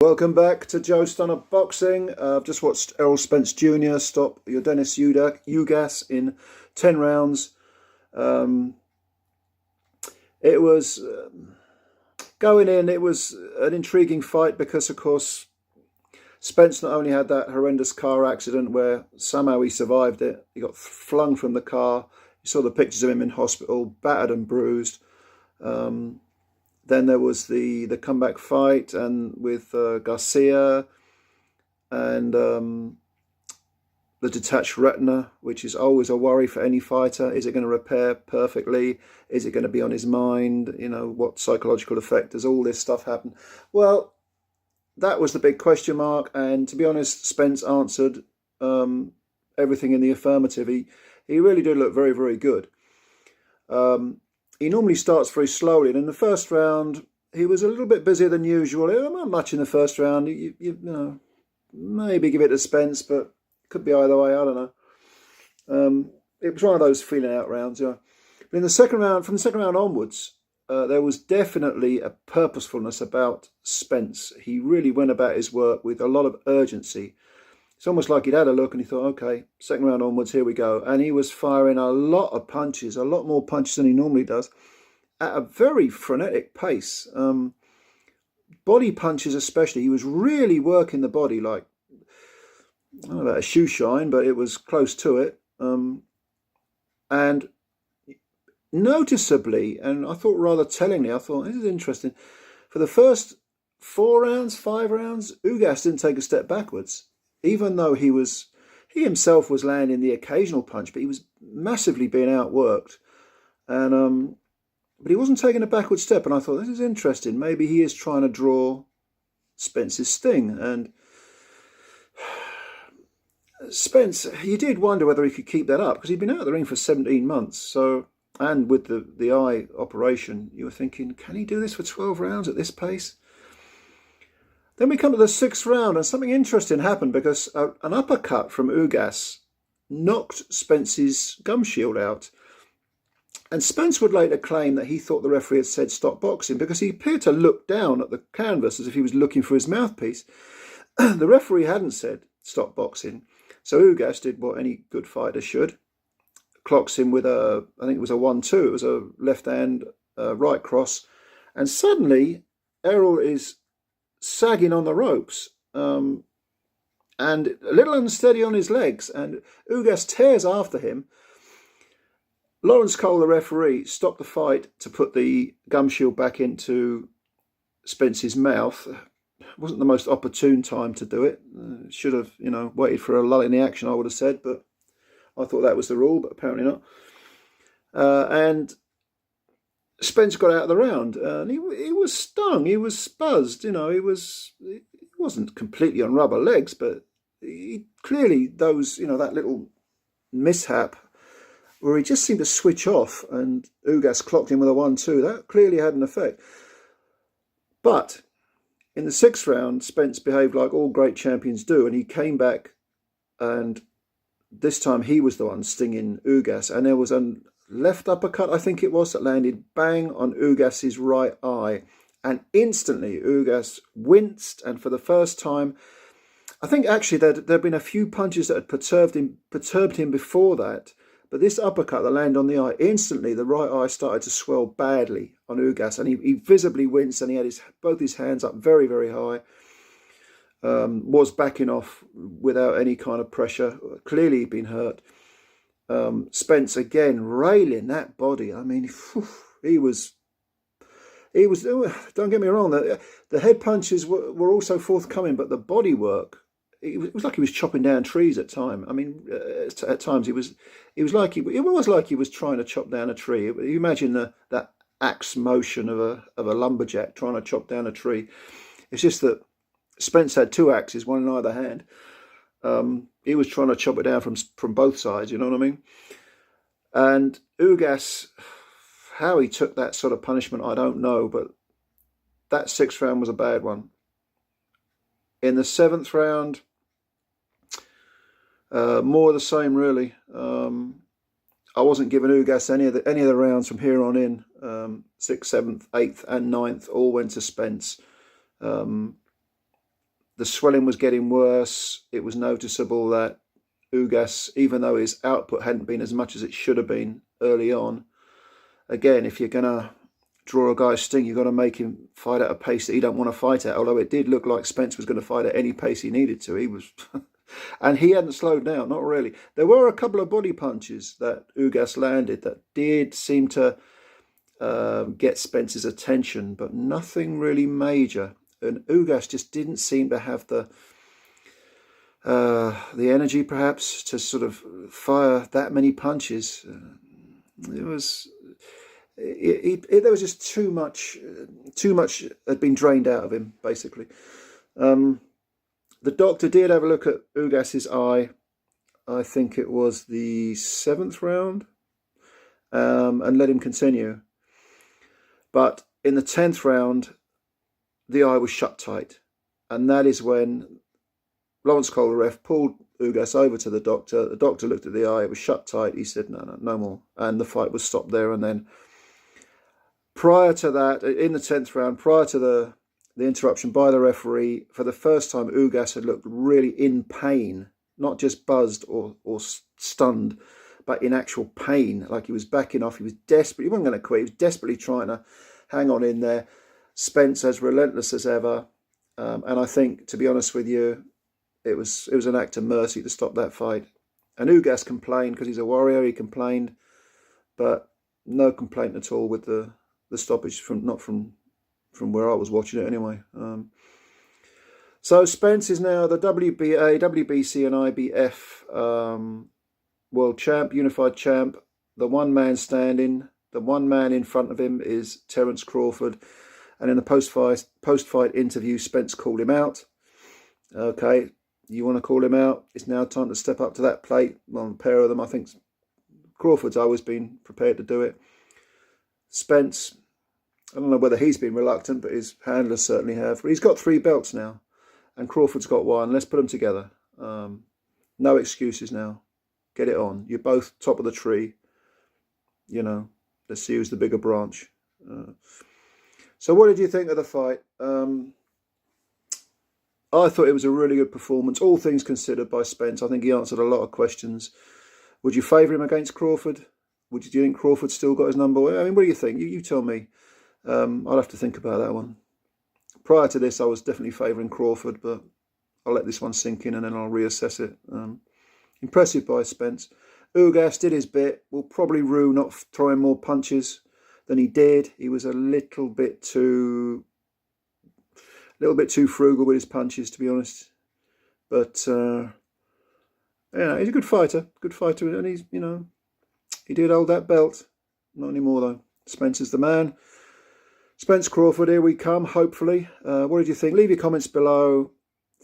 Welcome back to Joe Stunner Boxing. I've just watched Errol Spence Jr. stop YORDENIS Ugas in 10 rounds. It was going in, it was an intriguing fight because, of course, Spence not only had that horrendous car accident where somehow he survived it, he got flung from the car. You saw the pictures of him in hospital, battered and bruised. Then there was the comeback fight and with Garcia and the detached retina, which is always a worry for any fighter. Is it going to repair perfectly? Is it going to be on his mind? You know, what psychological effect does all this stuff happen? Well, that was the big question mark. And to be honest, Spence answered everything in the affirmative. He really did look very, very good. He normally starts very slowly, and in the first round, he was a little bit busier than usual. Not much in the first round. You know, maybe give it to Spence, but it could be either way. I don't know. It was one of those feeling out rounds. Yeah. But in the second round, from the second round onwards, there was definitely a purposefulness about Spence. He really went about his work with a lot of urgency. It's almost like he'd had a look and he thought, okay, second round onwards, here we go. And he was firing a lot of punches, a lot more punches than he normally does, at a very frenetic pace. Body punches especially. He was really working the body like, I don't know about a shoe shine, but it was close to it. And noticeably, and I thought rather tellingly, I thought, this is interesting. For the first 5 rounds, Ugas didn't take a step backwards. Even though he himself was landing the occasional punch, but he was massively being outworked. And but he wasn't taking a backward step. And I thought, this is interesting. Maybe he is trying to draw Spence's sting. And Spence, you did wonder whether he could keep that up because he'd been out of the ring for 17 months. So, and with the eye operation, you were thinking, can he do this for 12 rounds at this pace? Then we come to the 6th round and something interesting happened because an uppercut from Ugas knocked Spence's gum shield out. And Spence would later claim that he thought the referee had said stop boxing because he appeared to look down at the canvas as if he was looking for his mouthpiece. The referee hadn't said stop boxing. So Ugas did what any good fighter should. Clocks him with I think it was a 1-2. It was a left hand, right cross. And suddenly Errol is sagging on the ropes and a little unsteady on his legs, and Ugas tears after him. Lawrence Cole, the referee, stopped the fight to put the gum shield back into Spence's mouth. It wasn't the most opportune time to do it. Should have, you know, waited for a lull in the action, I would have said, but I thought that was the rule, but apparently not. And Spence got out of the round, and he was stung, he was buzzed, you know, he wasn't completely on rubber legs, but clearly those, you know, that little mishap where he just seemed to switch off and Ugas clocked him with a 1-2, that clearly had an effect. But in the 6th round, Spence behaved like all great champions do, and he came back, and this time he was the one stinging Ugas, and there was a left uppercut, I think it was, that landed bang on Ugas's right eye. And instantly Ugas winced, and for the first time, I think actually there'd been a few punches that had perturbed him before that. But this uppercut that landed on the eye, instantly the right eye started to swell badly on Ugas, and he visibly winced, and he had both his hands up very, very high. Was backing off without any kind of pressure. Clearly he'd been hurt. Spence again railing that body. I mean, he was. Don't get me wrong. The head punches were also forthcoming, but the body work. It was like he was chopping down trees at times. I mean, at times it was like he was trying to chop down a tree. You imagine that axe motion of a lumberjack trying to chop down a tree. It's just that Spence had 2 axes, one in either hand. He was trying to chop it down from both sides, you know what I mean? And Ugas, how he took that sort of punishment, I don't know, but that 6th round was a bad one. In the 7th round, more of the same, really. I wasn't giving Ugas any of the rounds from here on in. 6th, 7th, 8th and 9th all went to Spence. the swelling was getting worse. It was noticeable that Ugas, even though his output hadn't been as much as it should have been early on, again, if you're going to draw a guy's sting, you've got to make him fight at a pace that he don't want to fight at. Although it did look like Spence was going to fight at any pace he needed to. He was, and he hadn't slowed down, not really. There were a couple of body punches that Ugas landed that did seem to get Spence's attention, but nothing really major. And Ugas just didn't seem to have the energy, perhaps, to sort of fire that many punches. There was just too much had been drained out of him, basically. The doctor did have a look at Ugas's eye. I think it was the 7th round, and let him continue. But in the 10th round, the eye was shut tight, and that is when Lawrence Cole, the ref, pulled Ugas over to the doctor. The doctor looked at the eye; it was shut tight. He said, "No more," and the fight was stopped there. And then, prior to that, in the 10th round, prior to the interruption by the referee, for the first time, Ugas had looked really in pain, not just buzzed or stunned, but in actual pain, like he was backing off. He was desperate. He wasn't going to quit. He was desperately trying to hang on in there. Spence as relentless as ever, and I think, to be honest with you, it was an act of mercy to stop that fight. And Ugas complained because he's a warrior. He complained, but no complaint at all with the stoppage not from where I was watching it anyway. So Spence is now the WBA, WBC and IBF world champ, unified champ. The one man standing, the one man in front of him is Terence Crawford. And in the post-fight interview, Spence called him out. Okay, you want to call him out? It's now time to step up to that plate. Well, a pair of them, I think Crawford's always been prepared to do it. Spence, I don't know whether he's been reluctant, but his handlers certainly have. But he's got 3 belts now, and Crawford's got 1. Let's put them together. No excuses now. Get it on. You're both top of the tree. You know, let's see who's the bigger branch. So what did you think of the fight? I thought it was a really good performance, all things considered, by Spence. I think he answered a lot of questions. Would you favour him against Crawford? Do you think Crawford still got his number? I mean, what do you think? You tell me. I'll have to think about that one. Prior to this, I was definitely favouring Crawford, but I'll let this one sink in and then I'll reassess it. Impressive by Spence. Ugas did his bit. Will probably rue not throwing more punches than he did. He was a little bit too frugal with his punches, to be honest. But yeah, he's a good fighter, and he's, you know, he did hold that belt. Not anymore though. Spence is the man. Spence Crawford, here we come, hopefully. What did you think? Leave your comments below.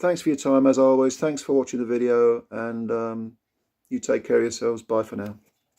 Thanks for your time, as always. Thanks for watching the video, and you take care of yourselves. Bye for now.